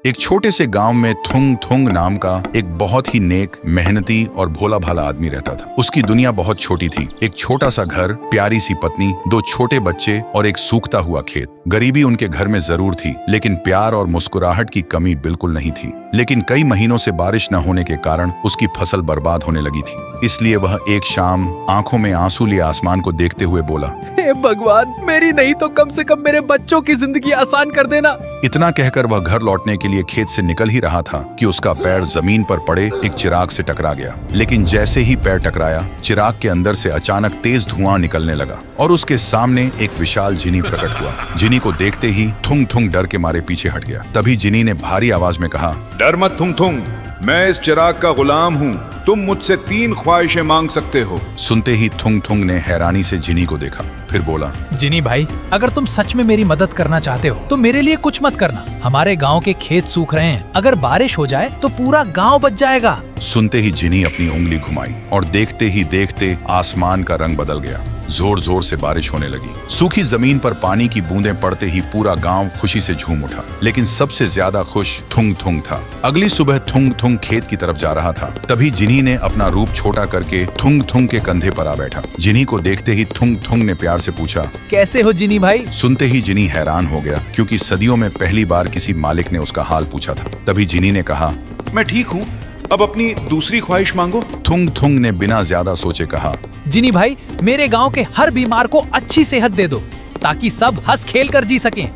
एक छोटे से गांव में थुंग थुंग नाम का एक बहुत ही नेक, मेहनती और भोला भाला आदमी रहता था। उसकी दुनिया बहुत छोटी थी। एक छोटा सा घर, प्यारी सी पत्नी, 2 छोटे बच्चे और एक सूखता हुआ खेत। गरीबी उनके घर में जरूर थी, लेकिन प्यार और मुस्कुराहट की कमी बिल्कुल नहीं थी। लेकिन कई महीनों से बारिश न होने के कारण उसकी फसल बर्बाद होने लगी थी। इसलिए वह एक शाम आंखों में आंसू लिए आसमान को देखते हुए बोला, हे भगवान, मेरी नहीं तो कम से कम मेरे बच्चों की जिंदगी आसान कर देना। इतना कहकर वह घर लौटने के लिए खेत से निकल ही रहा था कि उसका पैर जमीन पर पड़े एक चिराग से टकरा गया। लेकिन जैसे ही पैर टकराया, चिराग के अंदर से अचानक तेज धुआं निकलने लगा और उसके सामने एक विशाल जिनी प्रकट हुआ। जिनी को देखते ही थुंग थुंग डर के मारे पीछे हट गया। तभी जिनी ने भारी आवाज में कहा, डर मत थुंग थुंग, मैं इस चिराग का गुलाम हूँ। तुम मुझसे 3 ख्वाहिशें मांग सकते हो। सुनते ही थुंग थुंग ने हैरानी से जिनी को देखा, फिर बोला, जिनी भाई, अगर तुम सच में मेरी मदद करना चाहते हो तो मेरे लिए कुछ मत करना। हमारे गांव के खेत सूख रहे हैं, अगर बारिश हो जाए तो पूरा गांव बच जाएगा। सुनते ही जिनी अपनी उंगली घुमाई और देखते ही देखते आसमान का रंग बदल गया। जोर जोर से बारिश होने लगी। सूखी जमीन पर पानी की बूंदें पड़ते ही पूरा गांव खुशी से झूम उठा। लेकिन सबसे ज्यादा खुश थुंग थुंग था। अगली सुबह थुंग थुंग खेत की तरफ जा रहा था। तभी जिनी ने अपना रूप छोटा करके थुंग थुंग के कंधे पर आ बैठा। जिनी को देखते ही थुंग थुंग ने प्यार से पूछा, कैसे हो जिनी भाई? सुनते ही जिनी हैरान हो गया, क्योंकि सदियों में पहली बार किसी मालिक ने उसका हाल पूछा था। तभी जिनी ने कहा, मैं ठीक हूँ, अब अपनी दूसरी ख्वाहिश मांगो। थुंग थुंग ने बिना ज्यादा सोचे कहा, जिनी भाई, मेरे गांव के हर बीमार को अच्छी सेहत दे दो ताकि सब हंस खेल कर जी सकें।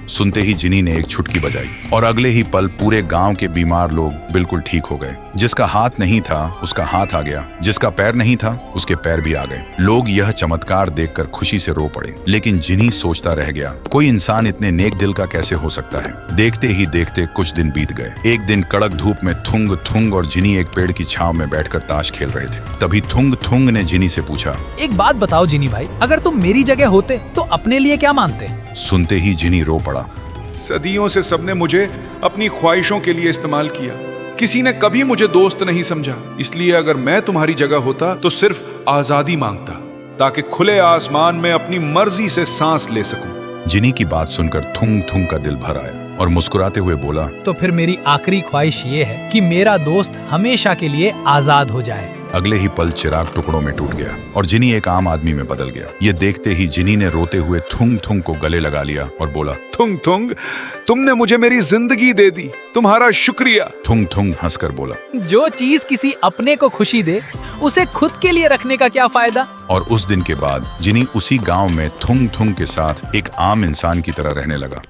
सुनते ही जिनी ने एक छुटकी बजाई और अगले ही पल पूरे गांव के बीमार लोग बिल्कुल ठीक हो गए। जिसका हाथ नहीं था उसका हाथ आ गया, जिसका पैर नहीं था उसके पैर भी आ गए। लोग यह चमत्कार देखकर खुशी से रो पड़े। लेकिन जिनी सोचता रह गया, कोई इंसान इतने नेक दिल का कैसे हो सकता है। देखते ही देखते कुछ दिन बीत गए। एक दिन कड़क धूप में थुंग थुंग और जिनी एक पेड़ की छांव में बैठकर ताश खेल रहे थे। तभी थुंग थुंग ने जिनी से पूछा, एक बात बताओ जिनी भाई, अगर तुम मेरी जगह होते तो अपने लिए क्या मानते? सुनते ही जिनी रो पड़ा। सदियों से सबने मुझे अपनी ख्वाहिशों के लिए इस्तेमाल किया। किसी ने कभी मुझे दोस्त नहीं समझा। इसलिए अगर मैं तुम्हारी जगह होता तो सिर्फ आजादी मांगता, ताकि खुले आसमान में अपनी मर्जी से सांस ले सकूं। जिनी की बात सुनकर थुंग थुंग का दिल भर आया और मुस्कुराते हुए बोला, तो फिर मेरी आखिरी ख्वाहिश ये है कि मेरा दोस्त हमेशा के लिए आजाद हो जाए। अगले ही पल चिराग टुकड़ों में टूट गया और जिनी एक आम आदमी में बदल गया। ये देखते ही जिनी ने रोते हुए थुंग थुंग को गले लगा लिया और बोला, थुंग थुंग, तुमने मुझे मेरी जिंदगी दे दी, तुम्हारा शुक्रिया। थुंग थुंग हंसकर बोला, जो चीज किसी अपने को खुशी दे उसे खुद के लिए रखने का क्या फायदा। और उस दिन के बाद जिनी उसी गांव में थुंग थुंग के साथ एक आम इंसान की तरह रहने लगा।